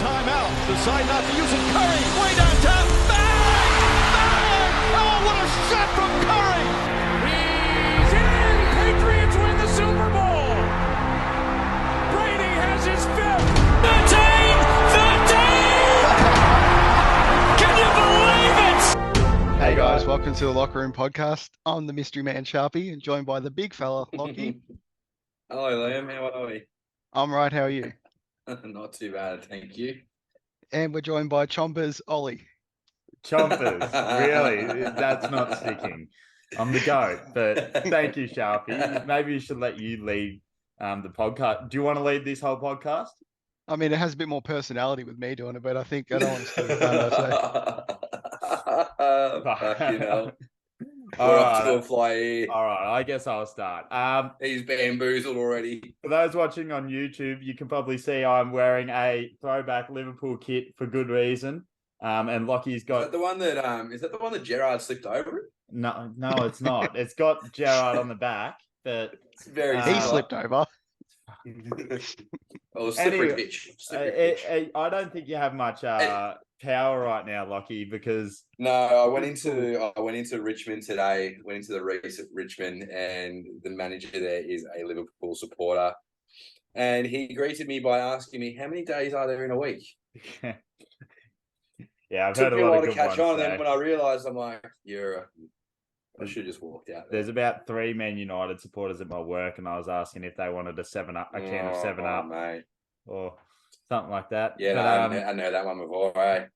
timeout. Decide not to use it. Curry, way downtown. Bang! Bang! Oh, what a shot from Curry! He's in! Patriots win the Super Bowl! Brady has his fifth! 13! 13! Can you believe it? Hey guys, welcome to the Locker Room Podcast. I'm the mystery man Sharpie and joined by the big fella, Lockie. Hello Liam, how are we? I'm right, how are you? Not too bad, thank you. And we're joined by Chompers, Ollie. Chompers, really? That's not sticking. I'm the GOAT, but thank you, Sharpie. Maybe we should let you lead the podcast. Do you want to lead this whole podcast? I mean, it has a bit more personality with me doing it, but I think I don't want to steal the thunder, so. Fucking hell. We're off to a fly here. All right, I guess I'll start. He's bamboozled already. For those watching on YouTube, you can probably see I'm wearing a throwback Liverpool kit for good reason. And Lockie's got... Is that the one that Gerrard slipped over? No, it's not. It's got Gerrard on the back, but... It's very he slipped over. Oh, slippery pitch. I don't think you have much power right now, Lockie, because... No, I went into Richmond today, went into the race at Richmond, and the manager there is a Liverpool supporter. And he greeted me by asking me, how many days are there in a week? Yeah, I've heard a lot of good ones. Catch on, and then when I realised, I'm like, I should have just walked out. There's about 3 Man United supporters at my work, and I was asking if they wanted a can of 7-Up, mate, or something like that. Yeah, but, I hadn't heard that one before, right?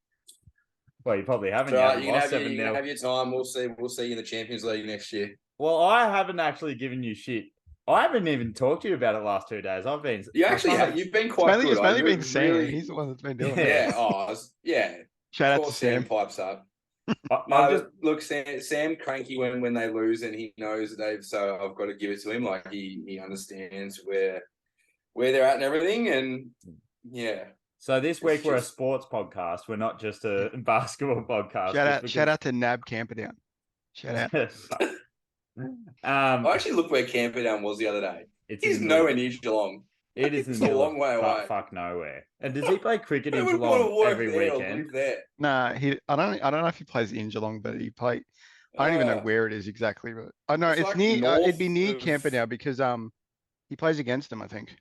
Well, you probably haven't. So, you can have your time. We'll see you in the Champions League next year. Well, I haven't actually given you shit. I haven't even talked to you about it last 2 days. I've been. You actually have. You've been quite good. It's mainly been Sam. Really... He's the one that's been doing it. Yeah. Yeah. Shout out to Sam. Pipes up. Look, Sam cranky when they lose, and he knows that so I've got to give it to him. Like he understands where they're at and everything, and yeah. So this week we're a sports podcast. We're not just a basketball podcast. Shout out to Nab Camperdown. Shout out. I actually looked where Camperdown was the other day. He's nowhere near Geelong. It is it's a long way away. Fuck nowhere. And does he play cricket in Geelong every weekend? Nah, I don't know if he plays in Geelong, but he play. I don't even know where it is exactly, but I know it's like near. It'd be near Camperdown because he plays against them, I think.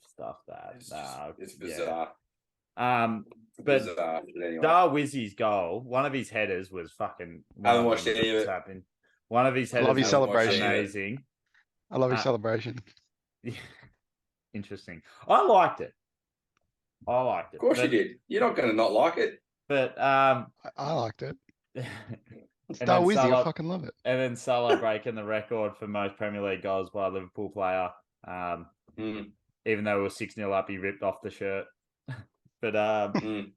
Stuff that. It's bizarre. But bizarre, anyway. Darwizzy's goal, one of his headers was fucking. I haven't watched any of it. One of his headers was amazing. I love his celebration. Yeah. Interesting. I liked it. Of course you did. You're not going to not like it. But I liked it. Darwizzy, I fucking love it. And then Salah breaking the record for most Premier League goals by a Liverpool player. Even though we were 6-0 up, he ripped off the shirt. But and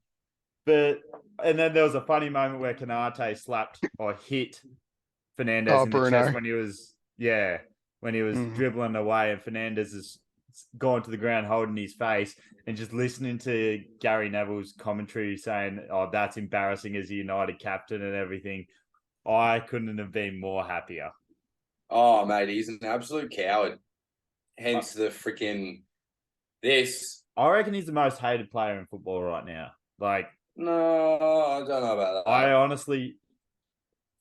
then there was a funny moment where Canate slapped or hit Fernandez in the chest when he was dribbling away, and Fernandez is gone to the ground holding his face and just listening to Gary Neville's commentary saying, "Oh, that's embarrassing as a United captain and everything." I couldn't have been more happier. Oh, mate, he's an absolute coward. Hence the freaking this. I reckon he's the most hated player in football right now. Like, no, I don't know about that.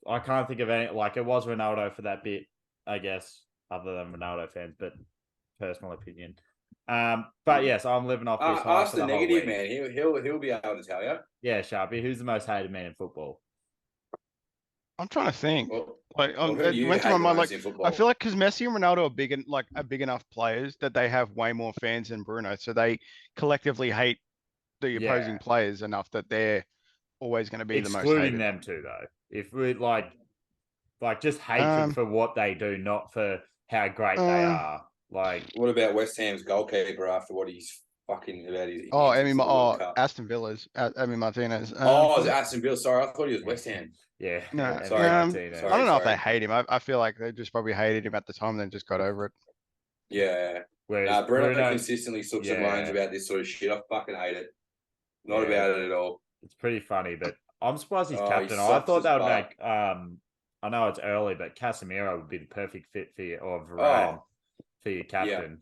I can't think of any. Like, it was Ronaldo for that bit, I guess, other than Ronaldo fans, but personal opinion. But yes, I'm living off this. Ask the negative man. He'll be able to tell you. Yeah, Sharpie, who's the most hated man in football? I'm trying to think. It went to my mind. Like, I feel like because Messi and Ronaldo are big enough players that they have way more fans than Bruno, so they collectively hate the opposing players enough that they're always going to be the most hated. Excluding them too, though. If we like just hatred for what they do, not for how great they are. Like, what about West Ham's goalkeeper after what he's fucking about his? Aston Villa's Emi Martinez. It was Aston Villa. Sorry, I thought he was West Ham. Yeah. No, sorry. I don't know if they hate him. I feel like they just probably hated him at the time, and then just got over it. Yeah. Bruno consistently sooks and moans about this sort of shit. I fucking hate it. Not about it at all. It's pretty funny, but I'm surprised he's captain. I thought that would make. I know it's early, but Casemiro would be the perfect fit for you, or Varane for your captain.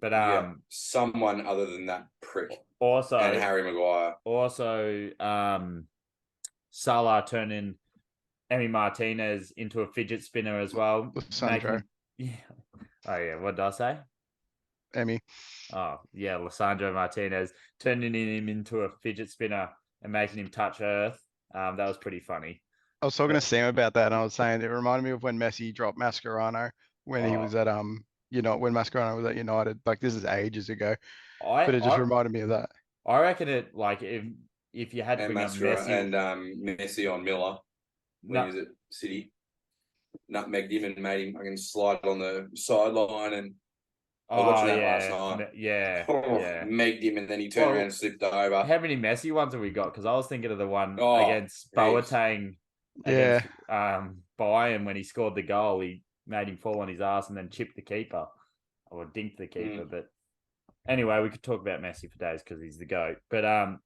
But someone other than that prick. Also, and Harry Maguire. Also, Salah turning Emi Martinez into a fidget spinner as well. Lissandro. Yeah. Oh yeah. What did I say? Emi. Oh yeah, Lissandro Martinez turning him into a fidget spinner and making him touch earth. That was pretty funny. I was talking to Sam about that, and I was saying it reminded me of when Messi dropped Mascherano when he was at when Mascherano was at United. Like, this is ages ago, but it just reminded me of that. I reckon it, like, if you had to bring up Messi and Messi on Miller when he was at City, nutmegged him and made him fucking slide on the sideline, and I was watching that last night. Yeah, megged him, and then he turned around and slipped over. How many Messi ones have we got? Because I was thinking of the one against Boateng against Bayern when he scored the goal. He made him fall on his ass and then chipped the keeper or dinked the keeper. But anyway, we could talk about Messi for days because he's the GOAT. But I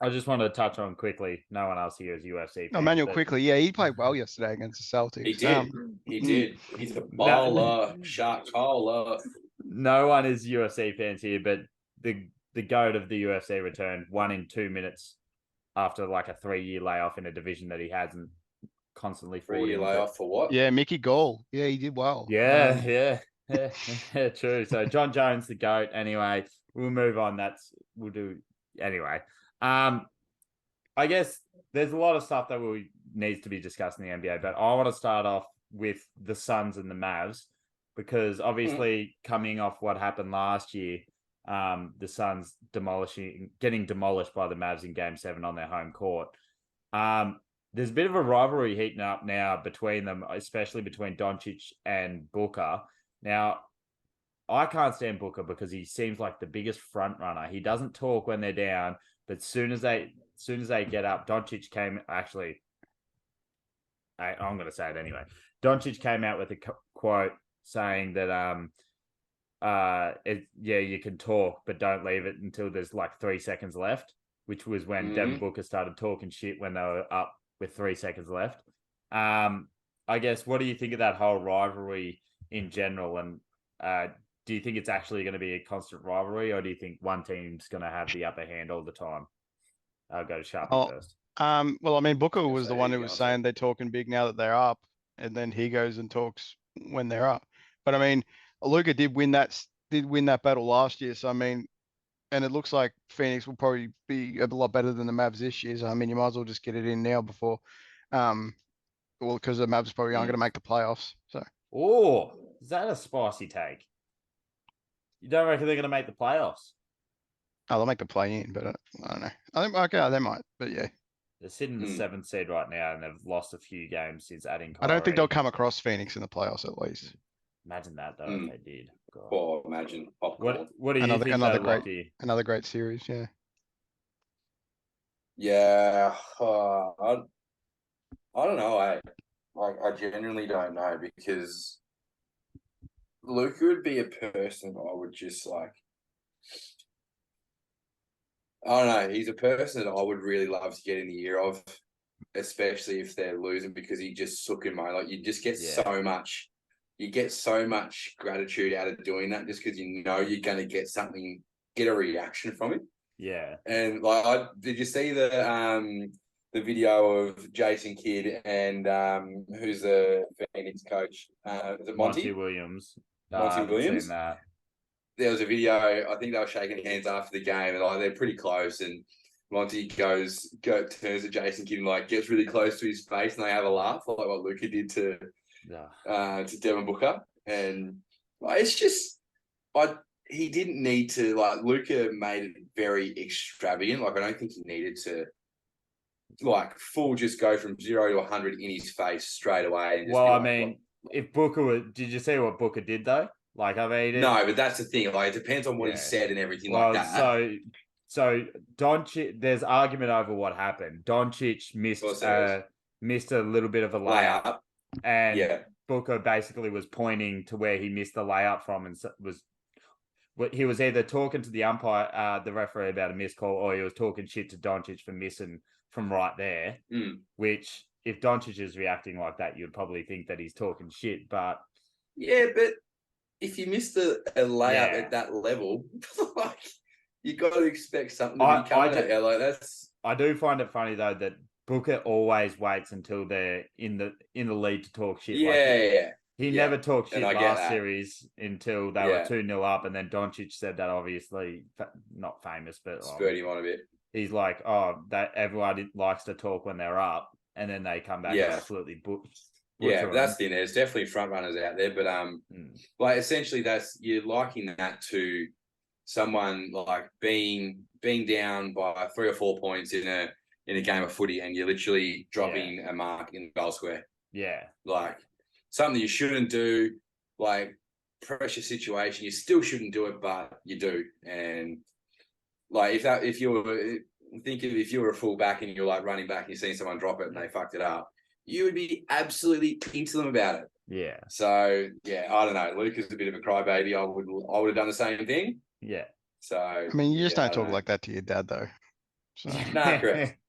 just wanted to touch on quickly. No one else here is UFC. Emmanuel quickly. Yeah, he played well yesterday against the Celtics. He did. He did. He's a bowler, shark bowler. No one is UFC fans here, but the GOAT of the UFC returned 1 in 2 minutes after like a 3-year layoff in a division that he hasn't constantly 3-year layoff for what? Yeah, Mickey Gall. Yeah, he did well. Yeah, true. So John Jones, the GOAT. Anyway, we'll move on. We'll do anyway. I guess there's a lot of stuff that needs to be discussed in the NBA, but I want to start off with the Suns and the Mavs because obviously coming off what happened last year, the Suns getting demolished by the Mavs in Game 7 on their home court. There's a bit of a rivalry heating up now between them, especially between Doncic and Booker. Now, I can't stand Booker because he seems like the biggest front runner. He doesn't talk when they're down, but as soon as they get up, Doncic came actually. I'm going to say it anyway. Doncic came out with a quote saying that you can talk, but don't leave it until there's like 3 seconds left, which was when Devin Booker started talking shit when they were up with 3 seconds left. I guess, what do you think of that whole rivalry in general? And do you think it's actually going to be a constant rivalry, or do you think one team's going to have the upper hand all the time? I'll go to Sharpie first. Well, I mean, Booker was the one who was saying they're talking big now that they're up, and then he goes and talks when they're up. But I mean, Luka did win that battle last year. So I mean, and it looks like Phoenix will probably be a lot better than the Mavs this year. So I mean, you might as well just get it in now before, because the Mavs probably aren't going to make the playoffs. So. Oh, is that a spicy take? You don't reckon they're going to make the playoffs? Oh, they'll make the play in, but I don't know. I think they might, but yeah. They're sitting in the 7th seed right now, and they've lost a few games since adding Kyrie. I don't think they'll come across Phoenix in the playoffs at least. Imagine that though if they did. God. Oh, imagine. What do you think? Another great series, yeah. Yeah, I don't know. I genuinely don't know, because Luka would be a person I would just like. I don't know. He's a person that I would really love to get in the ear of, especially if they're losing, because he just sook in my, like, you just get so much. You get so much gratitude out of doing that, just because you know you're going to get a reaction from him. Yeah. And like, did you see the video of Jason Kidd and who's the Phoenix coach? Is it Monty Williams? Monty Williams. Seen that. There was a video. I think they were shaking hands after the game, and like, they're pretty close. And Monty turns to Jason Kidd and like gets really close to his face, and they have a laugh, like what Luka did to Devin Booker. And like, it's just, he didn't need to, like, Luka made it very extravagant. Like, I don't think he needed to, like, full just go from 0 to 100 in his face straight away. And just if Booker did you see what Booker did though? Like, I mean, no, but that's the thing. Like, it depends on what he said and everything like that. So Doncic, there's argument over what happened. Doncic missed a little bit of a layup. And Booker basically was pointing to where he missed the layup from, and he was either talking to the umpire, the referee, about a missed call, or he was talking shit to Doncic for missing from right there. Which, if Doncic is reacting like that, you'd probably think that he's talking shit. But yeah, but if you missed a layup at that level, like you got to expect something to be coming at you. Like that's. I do find it funny though that Booker always waits until they're in the lead to talk shit. Yeah, He never talked shit last series until they were 2-0 up, and then Doncic said that obviously not famous, but spurred him on a bit. He's like, that everyone likes to talk when they're up, and then they come back and absolutely yeah, that's the thing. There's definitely front runners out there, but like essentially you're liking that to someone like being down by 3 or 4 points in a game of footy, and you're literally dropping a mark in the goal square. Yeah, like something you shouldn't do, like pressure situation. You still shouldn't do it, but you do. And like if you were a fullback and you're like running back and you're seeing someone drop it and they fucked it up, you would be absolutely into them about it. Yeah. So yeah, I don't know. Luke is a bit of a crybaby. I would have done the same thing. Yeah. So I mean, you just don't talk like that to your dad, though. So. No, correct.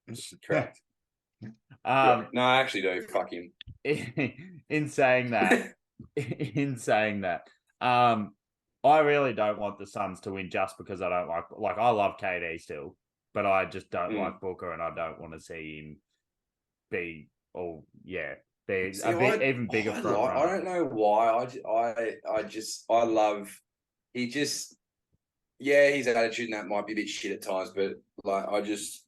No, I actually do. Fuck him. In saying that, I really don't want the Suns to win just because I don't like I love KD still, but I just don't like Booker, and I don't want to see him be even bigger front runner. I don't know why. I love. He just. Yeah, his attitude and that might be a bit shit at times, but like he's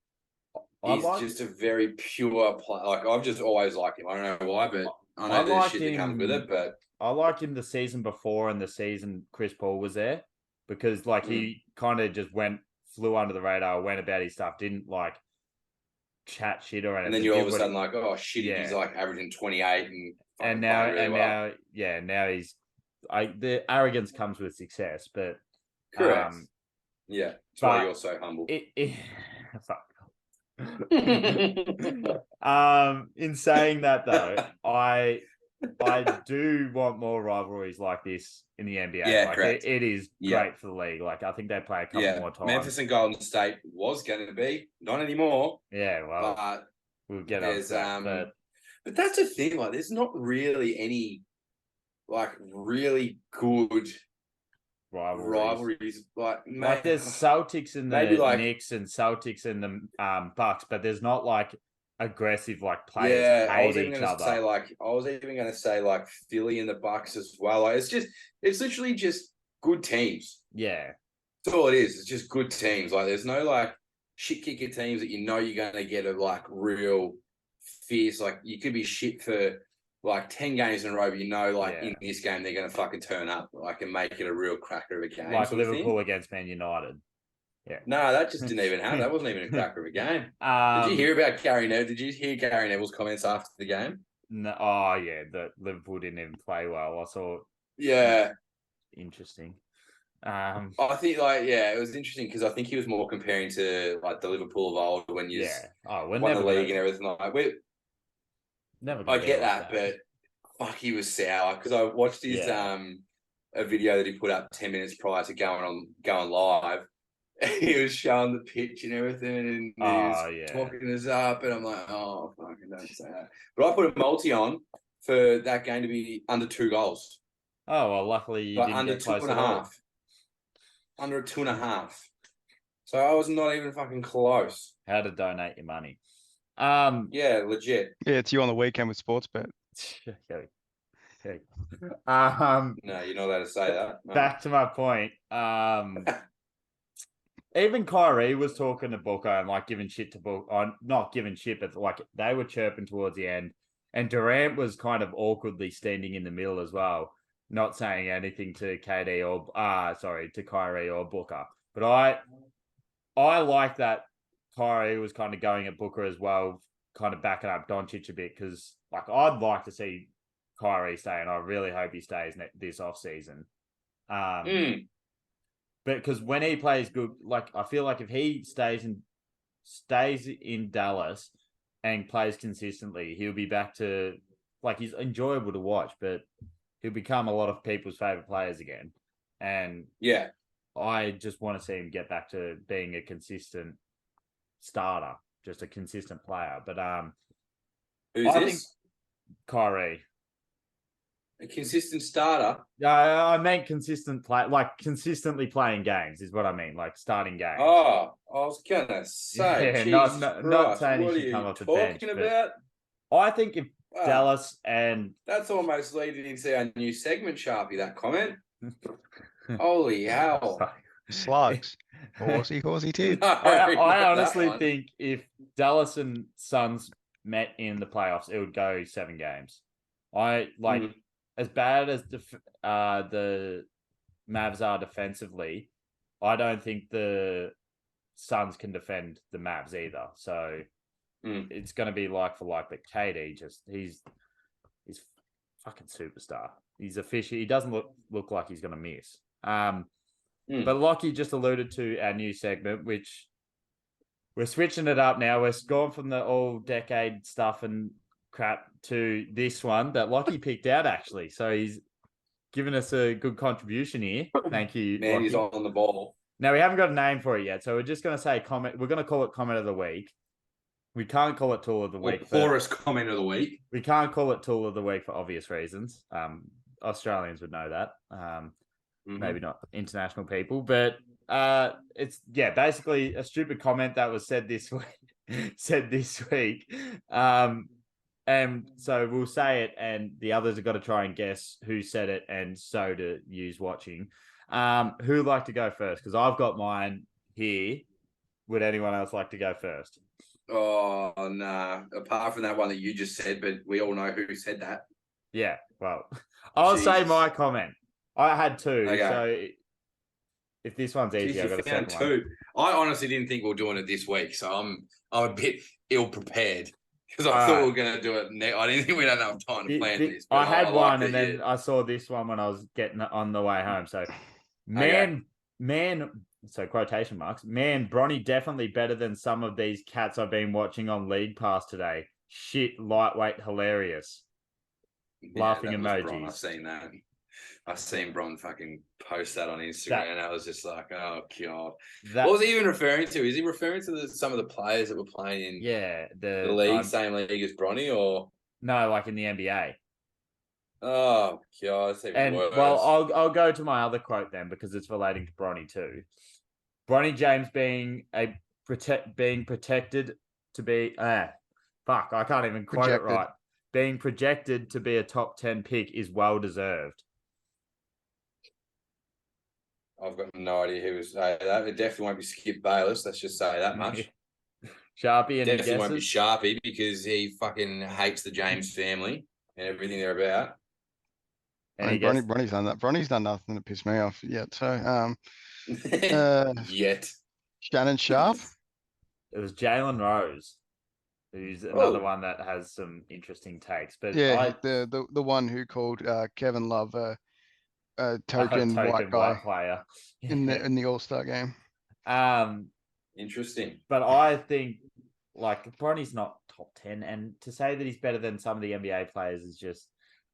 just a very pure player. Like I've just always liked him. I don't know why, but I know there's shit that comes with it. But I liked him the season before and the season Chris Paul was there, because like he kind of just flew under the radar, went about his stuff, didn't like chat shit or anything. And then you all of a sudden like, oh shit, he's like averaging 28 and now he's the arrogance comes with success, but. Correct. Yeah, that's why you're so humble. In saying that though, I do want more rivalries like this in the NBA. Yeah, correct. It is great for the league. Like I think they play a couple more times. Memphis and Golden State was going to be, not anymore. Yeah, well, but we'll get on to that. But that's the thing. Like, there's not really any like really good. Rivalries like there's Celtics and the Knicks and Celtics and the Bucks, but there's not like aggressive like players hate each other. I was even going to say like Philly and the Bucks as well. Like it's literally just good teams. Yeah, that's all it is. It's just good teams. Like there's no like shit kicker teams that you know you're going to get a like real fierce. Like you could be shit for like 10 games in a row, but you know, like in this game, they're going to fucking turn up, like, and make it a real cracker of a game. Like Liverpool against Man United. Yeah. No, that just didn't even happen. That wasn't even a cracker of a game. Did you hear about Gary Neville? Did you hear Gary Neville's comments after the game? No. Oh, yeah. That Liverpool didn't even play well. I saw. Yeah. Interesting. I think, it was interesting because I think he was more comparing to, like, the Liverpool of old when you won the league and everything. Like, I get that, but fuck, he was sour because I watched his a video that he put up 10 minutes prior to going live. He was showing the pitch and everything, and he was talking us up, and I'm like, oh, fucking don't say that. But I put a multi on for that game to be under 2 goals. Oh well, luckily you didn't under get close 2.5. Under 2.5. So I was not even fucking close. How to donate your money? Yeah, legit. Yeah, it's you on the weekend with Sportsbet. Okay. No, you're not allowed to say that. No. Back to my point. Even Kyrie was talking to Booker and like giving shit to Booker. Not giving shit, but like they were chirping towards the end. And Durant was kind of awkwardly standing in the middle as well, not saying anything to KD to Kyrie or Booker. But I like that Kyrie was kind of going at Booker as well, kind of backing up Doncic a bit, because like I'd like to see Kyrie stay, and I really hope he stays this off season. But because when he plays good, like I feel like if he stays in Dallas and plays consistently, he'll be back to like he's enjoyable to watch, but he'll become a lot of people's favorite players again. And I just want to see him get back to being a consistent starter, just a consistent player. But who's this? Kyrie. A consistent starter. I meant consistent play, like consistently playing games is what I mean, like starting games. Oh, I was gonna say, Yeah, Jesus not saying what he are should come you off the bench. talking about? I think if Dallas and that's almost leading into our new segment, Sharpie. That comment. Holy hell! Slugs. Horsey tits. No, I honestly think if Dallas and Suns met in the playoffs, it would go 7 games. As bad as the Mavs are defensively, I don't think the Suns can defend the Mavs either. So it's going to be like for like. But KD he's fucking superstar. He's efficient. He doesn't look like he's going to miss. But Lockie just alluded to our new segment, which we're switching it up now. We're gone from the all-decade stuff and crap to this one that Lockie picked out, actually. So he's given us a good contribution here. Thank you, man. Lockie. He's on the ball. Now, we haven't got a name for it yet, so we're just going to say comment. We're going to call it comment of the week. We can't call it tool of the week. Poorest comment of the week. We can't call it tool of the week for obvious reasons. Australians would know that. Maybe not international people, but it's basically a stupid comment that was said this week. And so we'll say it, and the others have got to try and guess who said it, and so to use watching. Who'd like to go first? Because I've got mine here. Would anyone else like to go first? Oh, nah. Apart from that one that you just said, but we all know who said that. Yeah, well, I'll say my comment. I had 2, so if this one's easy, I've got a second 2. I honestly didn't think we were doing it this week, so I'm a bit ill prepared because I thought we were going to do it. I didn't think we'd have enough time to plan this. I had one, and then I saw this one when I was getting on the way home. So, man, so quotation marks, man, Bronny definitely better than some of these cats I've been watching on League Pass today. Shit, lightweight, hilarious. Laughing emojis. I've seen that. I've seen Bron fucking post that on Instagram, and I was just like, oh, God. What was he even referring to? Is he referring to some of the players that were playing in the league, same league as Bronny, or? No, like in the NBA. Oh, God, that's even worse. Well, I'll go to my other quote then, because it's relating to Bronny too. Bronny James being protected to be... fuck, I can't even quote it right. Being projected to be a top 10 pick is well-deserved. I've got no idea who was saying that. It definitely won't be Skip Bayless. Let's just say that much. Sharpie, and definitely won't be Sharpie because he fucking hates the James family and everything they're about. And Bronny's done that. Bronny's done nothing to piss me off yet. So, yet. Shannon Sharp. It was Jalen Rose, who's another one that has some interesting takes. But the one who called Kevin Love a token white player in the All-Star game. Interesting. But I think like Bronny's not top 10, and to say that he's better than some of the NBA players is just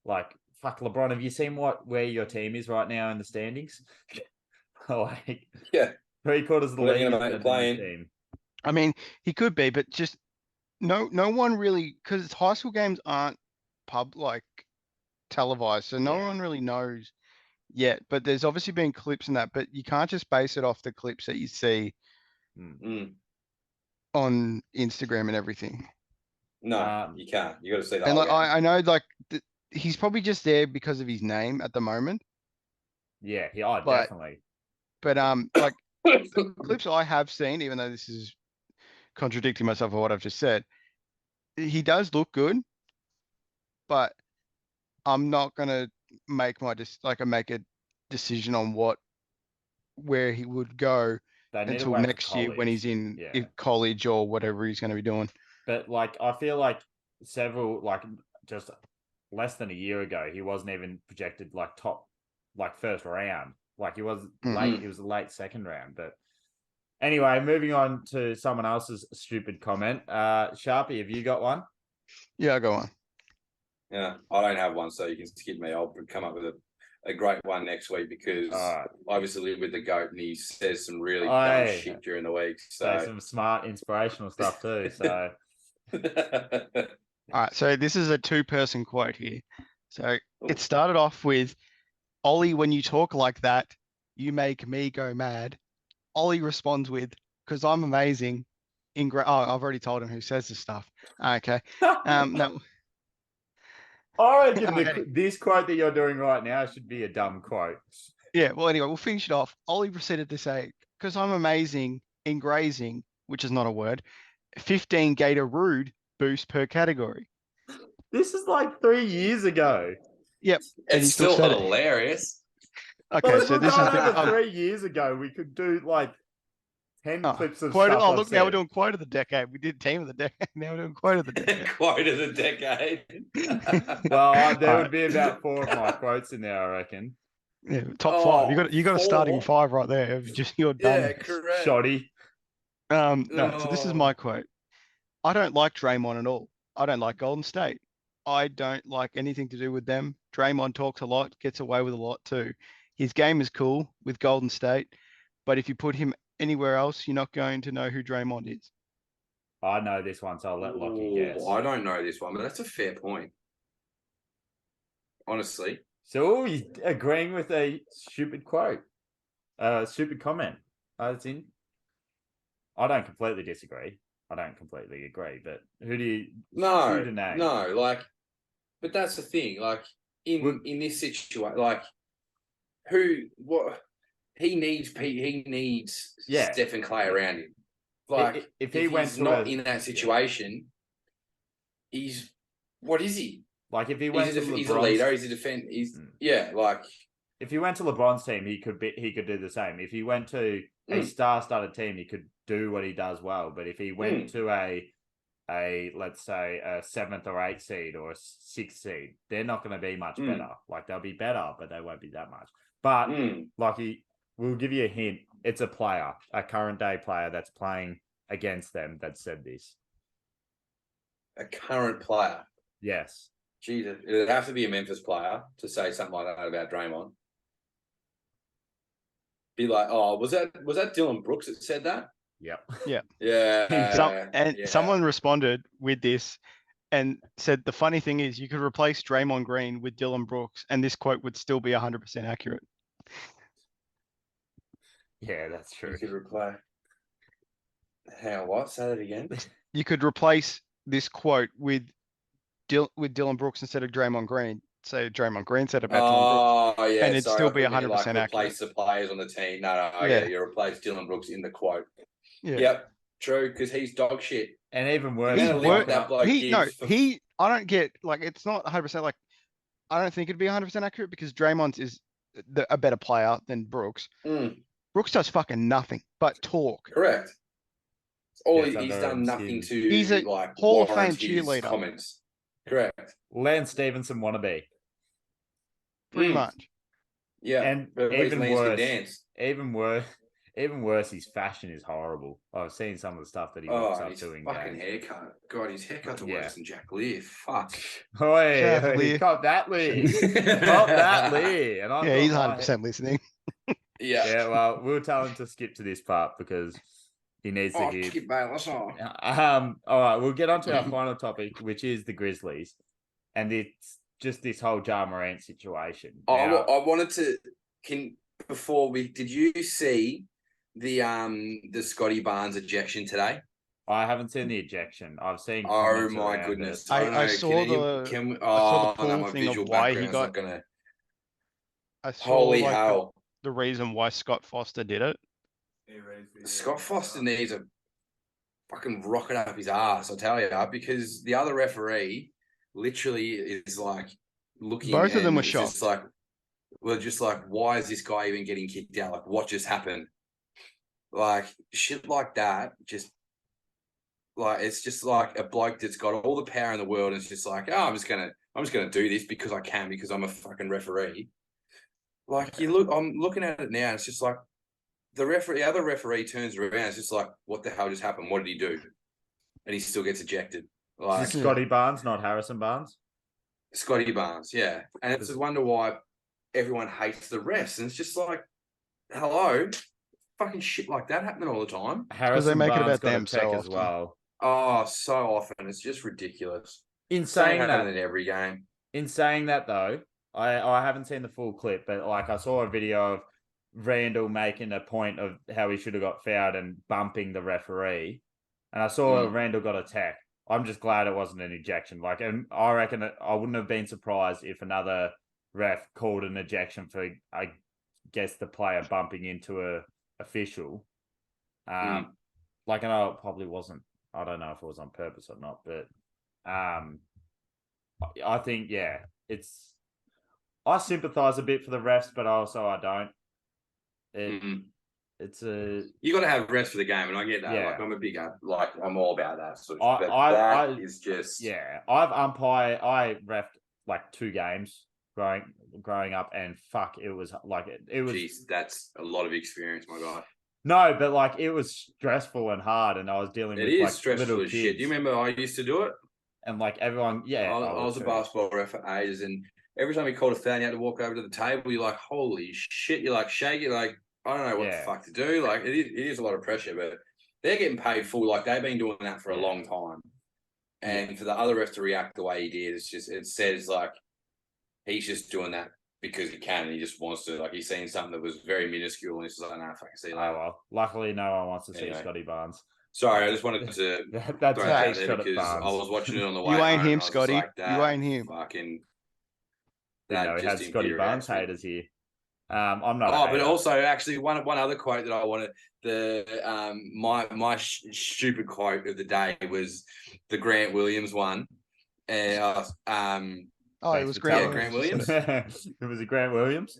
like, fuck, LeBron. Have you seen where your team is right now in the standings? Like, 3/4 of the league is playing. Team. I mean, he could be, but just no one really, because high school games aren't televised, so no one really knows yet. But there's obviously been clips in that, but you can't just base it off the clips that you see on Instagram and everything. No, you can't. You got to see that. And I know, he's probably just there because of his name at the moment. Yeah, definitely. But the clips I have seen, even though this is contradicting myself of what I've just said, he does look good, but I'm not gonna make a decision on where he would go until next year when he's in college or whatever he's going to be doing. But I feel like just less than a year ago, he wasn't even projected top, first round. He was late. He was a late second round. But anyway, moving on to someone else's stupid comment. Sharpie, have you got one? Yeah, go on. Yeah, I don't have one, so you can skip me. I'll come up with a great one next week because I obviously live with the GOAT and he says some really dumb shit during the week. So some smart, inspirational stuff too. So all right, so this is a 2-person quote here. So it started off with Ollie, when you talk like that, you make me go mad. Ollie responds with, because I'm amazing. I've already told him who says this stuff. Okay. No. I reckon this quote that you're doing right now should be a dumb quote. Yeah, well, anyway, we'll finish it off. Ollie proceeded to say, because I'm amazing in grazing, which is not a word, 15 Gator Rude boost per category. This is like 3 years ago. Yep. It's still hilarious. Okay, so this is over 3 years ago. We could do like 10 clips of quote. stuff. Oh, look, now we're doing quote of the decade. We did team of the decade. Now we're doing quote of the decade. Quote of the decade. Well, there would be about 4 of my quotes in there, I reckon. Yeah, top 5. You got a starting 5 right there. Just you're done. Yeah, correct. Shoddy. No, so this is my quote. I don't like Draymond at all. I don't like Golden State. I don't like anything to do with them. Draymond talks a lot, gets away with a lot too. His game is cool with Golden State, but if you put him anywhere else, you're not going to know who Draymond is. I know this one, so I'll let Lockie guess. I don't know this one, but that's a fair point. Honestly. So he's agreeing with a stupid quote, stupid comment. That's in. I don't completely disagree. I don't completely agree, but who do you? No, like, but that's the thing. Like in this situation, like he needs Steph and Clay around him. Like if he's not in that situation, he's what is he? Like if he went he's a leader, he's a defender. Like if he went to LeBron's team, he could do the same. If he went to a star-studded team, he could do what he does well. But if he went to a let's say a 7th or 8th seed or a 6th seed, they're not going to be much better. Like they'll be better, but they won't be that much. But we'll give you a hint. It's a player, a current day player that's playing against them that said this. A current player. Yes. Jesus, it'd have to be a Memphis player to say something like that about Draymond. Be like, oh, was that Dylan Brooks that said that? Yep. Yeah. Yeah. Someone responded with this and said the funny thing is you could replace Draymond Green with Dylan Brooks and this quote would still be 100% accurate. Yeah, that's true. You could replace. How? What? Say that again. You could replace this quote with Dylan Brooks instead of Draymond Green. So Draymond Green said about Dylan Brooks. Oh, yeah. And it'd still be 100% accurate. Replace the players on the team. No. Yeah, you replace Dylan Brooks in the quote. Yeah. Yep. True, because he's dog shit. And even worse. I don't get, like, it's not 100%, like, I don't think it'd be 100% accurate because Draymond is a better player than Brooks. Brooks does fucking nothing but talk. Correct. He's done nothing to. He's a Hall of Fame cheerleader. Comments. Correct. Lance Stevenson wannabe. Pretty much. Yeah. And even worse, his fashion is horrible. I've seen some of the stuff that he walks up to in fucking haircut. God, his haircuts are worse than Jack Lear. Fuck. He caught that Lee. Caught that Lee. And he's 100% listening. Yeah. Well, we'll tell him to skip to this part because he needs to hear. Skip Bayless on. All right, we'll get on to our final topic, which is the Grizzlies. And it's just this whole Ja Morant situation. I wanted to did you see the Scotty Barnes ejection today? I haven't seen the ejection. I've seen. Oh my goodness! I saw the pool thing of why he got. Holy hell! The reason why Scott Foster did it. Scott Foster needs a fucking rocket up his ass, I tell you, because the other referee literally is like looking. Both of them were shocked. Just like, why is this guy even getting kicked out? Like, what just happened? Like shit like that. Just like it's just like a bloke that's got all the power in the world, and it's just like, oh, I'm just gonna do this because I can, because I'm a fucking referee. Like I'm looking at it now, and it's just like the other referee turns around, it's just like, what the hell just happened? What did he do? And he still gets ejected. Like Scotty Barnes, not Harrison Barnes. Scotty Barnes, yeah. And it's a wonder why everyone hates the refs. And it's just like, hello, fucking shit like that happening all the time. Because they make it about them so often. As well. Oh, so often. It's just ridiculous. In saying that, in every game. In saying that though, I haven't seen the full clip, but like I saw a video of Randall making a point of how he should have got fouled and bumping the referee, and I saw Randall got a tech. I'm just glad it wasn't an ejection. Like, and I reckon I wouldn't have been surprised if another ref called an ejection for, I guess, the player bumping into a official. Like, I know it probably wasn't. I don't know if it was on purpose or not, but I think it's. I sympathise a bit for the refs, but also I don't. It's a. You got to have refs for the game, and I get that. Yeah. Like, I'm a big like I'm all about that sort of. That is just. Yeah, I refed like 2 games growing up, and fuck, it was like it was. Jeez, that's a lot of experience, my guy. No, but like it was stressful and hard, and I was dealing with like stressful little as kids. shit. Do you remember I used to do it? And like everyone, I was a basketball ref for ages, and every time he called a foul, you had to walk over to the table. You're like, holy shit! You're like shaking, like I don't know what the fuck to do. Like it is a lot of pressure, but they're getting paid full. Like they've been doing that for a long time, and for the other ref to react the way he did, it says like he's just doing that because he can, and he just wants to. Like he's seen something that was very minuscule, and he's just like, "No, fucking see you later." Oh well, luckily no one wants to see Scotty Barnes. Sorry, I just wanted to that's throw that there because I was watching it on the way. You ain't home, him, Scotty. Like, you ain't him. Fucking. That we had Scotty Barnes haters here. I'm not. Oh, but also actually one other quote that I wanted. My stupid quote of the day was the Grant Williams one. It was Grant Williams. It was a Grant Williams.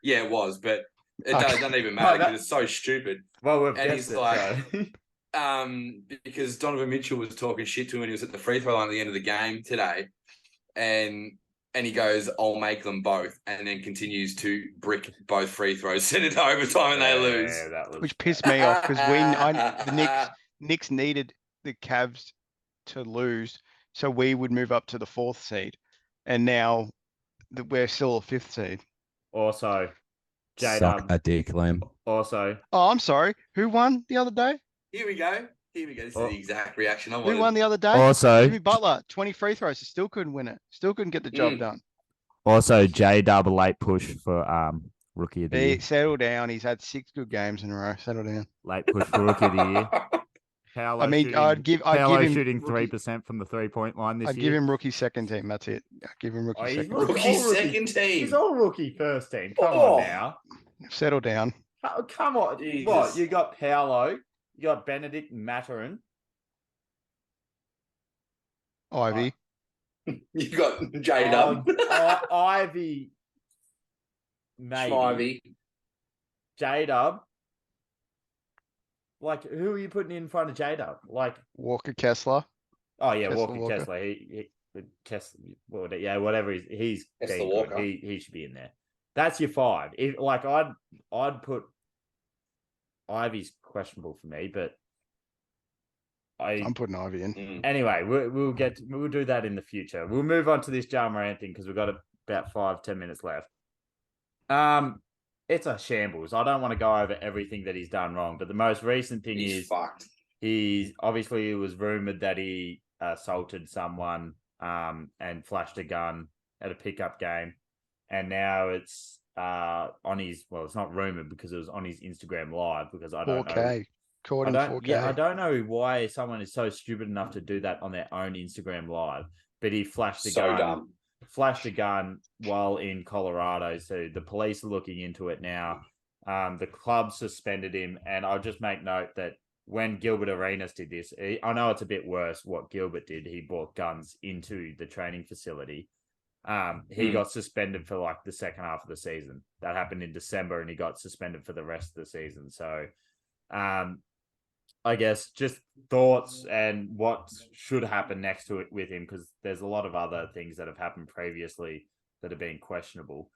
Yeah, it was, but it doesn't even matter because it's so stupid. Well, and he's like, because Donovan Mitchell was talking shit to him, and he was at the free throw line at the end of the game today, and he goes, "I'll make them both," and then continues to brick both free throws, send it to overtime, and they lose. Which pissed me off because the Knicks needed the Cavs to lose, so we would move up to the 4th seed, and now we're still a 5th seed. Also, Suck a dick, Liam. Also, I'm sorry. Who won the other day? Here we go. This is the exact reaction I wanted. Who won the other day? Also, Jimmy Butler, 20 free throws. Still couldn't win it. Still couldn't get the job done. Also, J-Dub, a late push for Rookie of the Year. Settle down. He's had 6 good games in a row. Settle down. Late push for Rookie of the Year. Paolo I'd give him shooting 3% from the 3-point line this year. I'd give him rookie second team. That's it. I'd give him rookie second. Rookie second team. He's all rookie first team. Come on now. Settle down. Oh, come on. Jesus. What? You got Paolo. You got Benedict Mathurin. Ivy. You got J-Dub. Ivy. Maybe. Ivy. J-Dub. Like, who are you putting in front of J-Dub? Like Walker Kessler. Oh yeah, Walker. Kessler. Kessler. Whatever. He's Kessler Walker. He should be in there. That's your 5. If like I'd put Ivy's questionable for me, but I'm putting Ivy in. Anyway, we'll do that in the future. We'll move on to this Ja Morant thing because we've got about 5-10 minutes left. It's a shambles. I don't want to go over everything that he's done wrong, but the most recent thing is fucked. He's obviously, it was rumored that he assaulted someone and flashed a gun at a pickup game, and now it's on his. Well, it's not rumored because it was on his Instagram live. Because I don't 4K. know. Caught in 4K. Yeah, I don't know why someone is so stupid enough to do that on their own Instagram live. But he flashed a gun. Dumb. Flashed a gun while in Colorado. So the police are looking into it now. The club suspended him. And I'll just make note that when Gilbert Arenas did this, I know it's a bit worse what Gilbert did. He brought guns into the training facility. He got suspended for like the second half of the season. That happened in December and he got suspended for the rest of the season. So I guess just thoughts and what should happen next to it with him, because there's a lot of other things that have happened previously that have been questionable.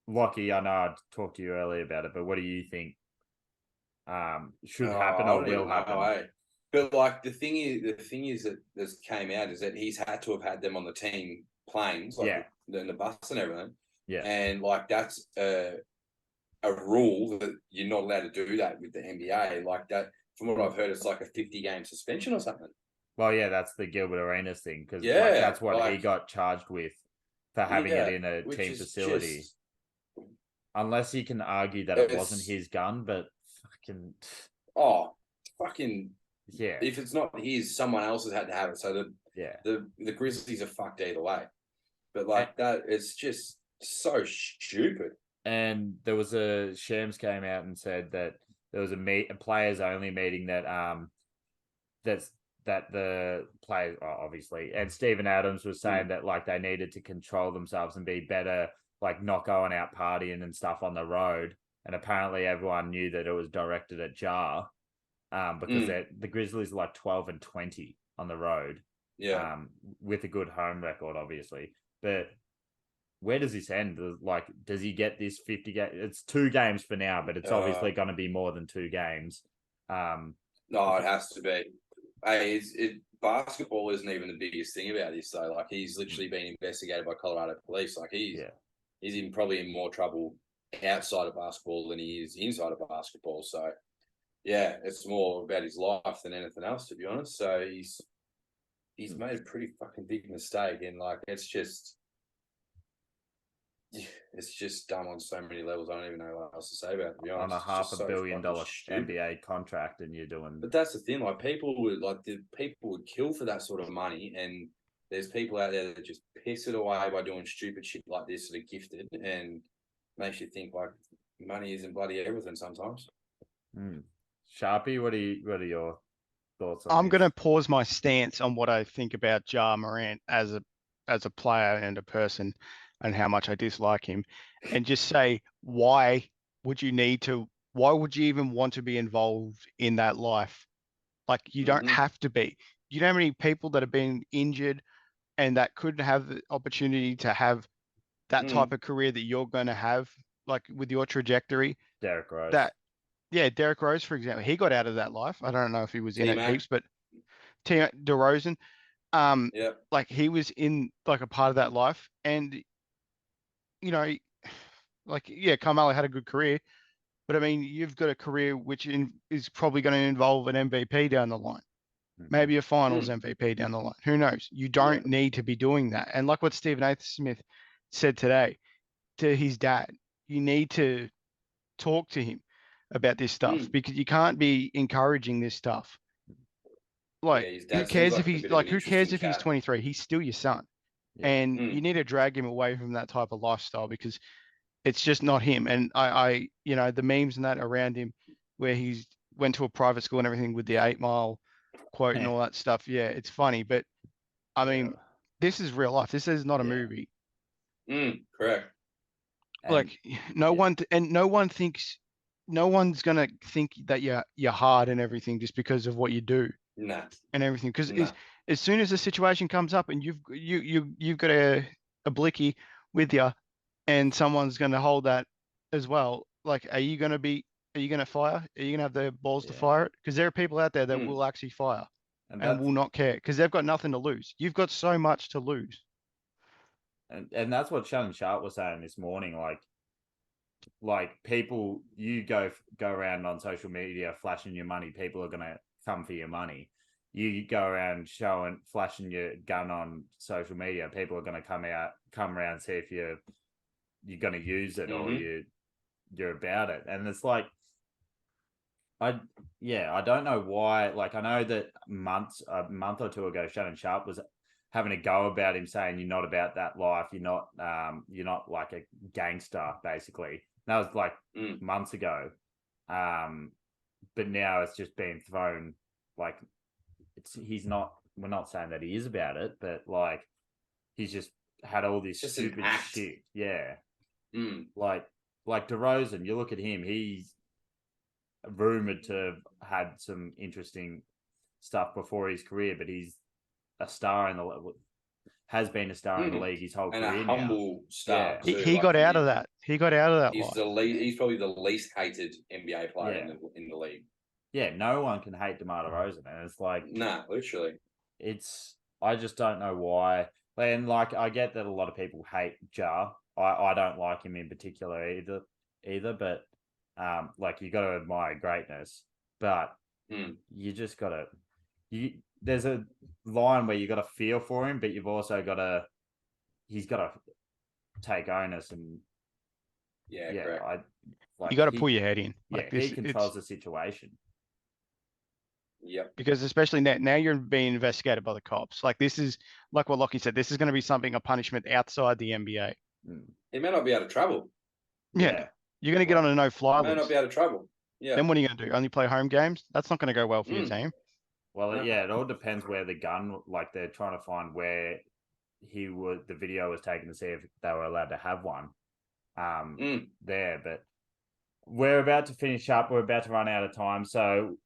Lockie, I know I talked to you earlier about it, but what do you think should happen or will happen? But like the thing is that this came out is that he's had to have had them on the team planes, like the bus and everything. Yeah, and like that's a rule that you're not allowed to do that with the NBA. Like that, from what I've heard, it's like a 50-game suspension or something. Well, yeah, that's the Gilbert Arenas thing because Yeah, that's what he got charged with for having it in a which team is facility. just Unless you can argue that it wasn't his gun, but fucking fucking yeah. If it's not his, someone else has had to have it. So the Grizzlies are fucked either way. But like that, it's just so stupid. And there was Shams came out and said that there was a players only meeting that that the players obviously, and Steven Adams was saying that like they needed to control themselves and be better, like not going out partying and stuff on the road. And apparently everyone knew that it was directed at Ja, because the Grizzlies are like 12-20 on the road, with a good home record, obviously. But where does this end? Like, does he get this 50 game? It's 2 games for now, but it's obviously going to be more than 2 games. No, it has to be. Hey, basketball isn't even the biggest thing about this, though. Like, he's literally been investigated by Colorado police. Like, he's probably in more trouble outside of basketball than he is inside of basketball. So, yeah, it's more about his life than anything else, to be honest. So he's made a pretty fucking big mistake, and like it's just dumb on so many levels. I don't even know what else to say about it, to be honest. On a $500 million NBA contract, and you're doing. But that's the thing. Like people would kill for that sort of money, and there's people out there that just piss it away by doing stupid shit like this that are gifted, and makes you think like money isn't bloody everything sometimes. Sharpie, what are your thoughts on I'm this? going to pause my stance on what I think about Ja Morant as a player and a person, and how much I dislike him, and just say, why would you even want to be involved in that life? Like, you don't have to be. You know how many people that have been injured and that could have the opportunity to have that type of career that you're going to have, like with your trajectory? Derrick Rose. Derrick Rose, for example, he got out of that life. I don't know if he was in it heaps, but DeRozan, like he was in like a part of that life, and you know, like Carmelo had a good career, but I mean, you've got a career which is probably going to involve an MVP down the line, maybe a Finals MVP down the line. Who knows? You don't need to be doing that. And like what Stephen A. Smith said today to his dad, you need to talk to him about this stuff, because you can't be encouraging this stuff. Like, who cares if he's 23? He's still your son. And you need to drag him away from that type of lifestyle, because it's just not him. And I the memes and that around him where he's went to a private school and everything with the 8 Mile quote and all that stuff. Yeah, it's funny, but I mean, this is real life. This is not a movie. Correct. Like no one's gonna think that you're hard and everything just because of what you do. Nah. And everything, because as soon as the situation comes up and you've got a blicky with you, and someone's going to hold that as well, like, are you going to fire? Are you going to have the balls to fire it? Because there are people out there that will actually fire and will not care, because they've got nothing to lose. You've got so much to lose. And that's what Shannon Sharp was saying this morning. Like people, you go around on social media flashing your money, people are going to come for your money. You go around flashing your gun on social media, people are going to come around and see if you're going to use it or you're about it. And it's like, I don't know why. Like, I know that a month or two ago, Shannon Sharp was having a go about him, saying you're not about that life. You're not like a gangster, basically. That was like months ago. But now it's just been thrown like we're not saying that he is about it, but like he's just had all this stupid shit. Yeah. Like DeRozan, you look at him, he's rumored to have had some interesting stuff before his career, but he's a star has been a star in the league his whole career. And a humble star. Yeah. He got out of that. He got out of that. He's probably the least hated NBA player in the league. Yeah, no one can hate DeMar DeRozan, and it's like, nah, literally. I just don't know why. And like, I get that a lot of people hate Ja. I don't like him in particular either. But like, you got to admire greatness, but you just got to. there's a line where you got to feel for him, but you've also he's got to take onus and correct. You got to pull your head in. He controls the situation. Yep. Because especially now you're being investigated by the cops. Like this is like what Lockie said. This is going to be a punishment outside the NBA. He may not be able to travel. Yeah. You're going to get on a no-fly list. May not be able to travel. Yeah. Then what are you going to do? Only play home games? That's not going to go well for your team. Well, it all depends where the gun. Like they're trying to find where the video was taken to see if they were allowed to have one. There, but we're about to finish up. We're about to run out of time, so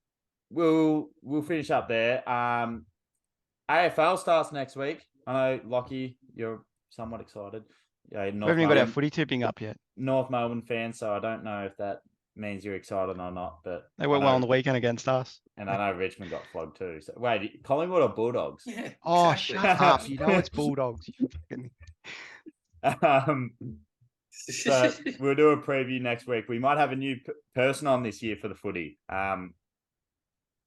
we'll finish up there. AFL starts next week. I know, Lockie, you're somewhat excited. Yeah, we haven't even got our footy tipping up yet. North Melbourne fan, so I don't know if that means you're excited or not. But they went well on the weekend against us, and I know Richmond got flogged too. So wait, Collingwood or Bulldogs? Yeah, oh, shut up! You know it's Bulldogs. So we'll do a preview next week. We might have a new person on this year for the footy.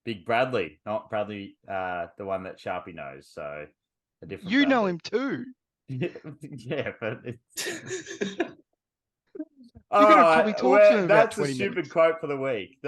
Big Bradley, not Bradley, the one that Sharpie knows. So a different. You Bradley. know him too. Yeah, but it's. You're gonna probably talk to him. That's a stupid quote for the week.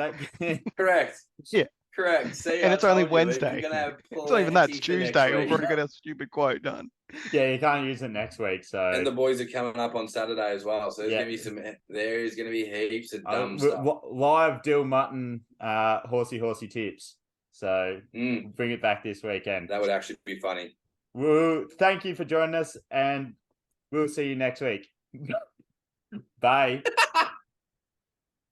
Correct. Yeah. Correct. See, and it's only Wednesday. It's not even that. It's Tuesday. We've already got our stupid quote done. Yeah, you can't use it next week. So and the boys are coming up on Saturday as well. So there's gonna be heaps of dumb stuff. Live Dill Mutton, horsey tips. So bring it back this weekend. That would actually be funny. Well, thank you for joining us, and we'll see you next week. Bye.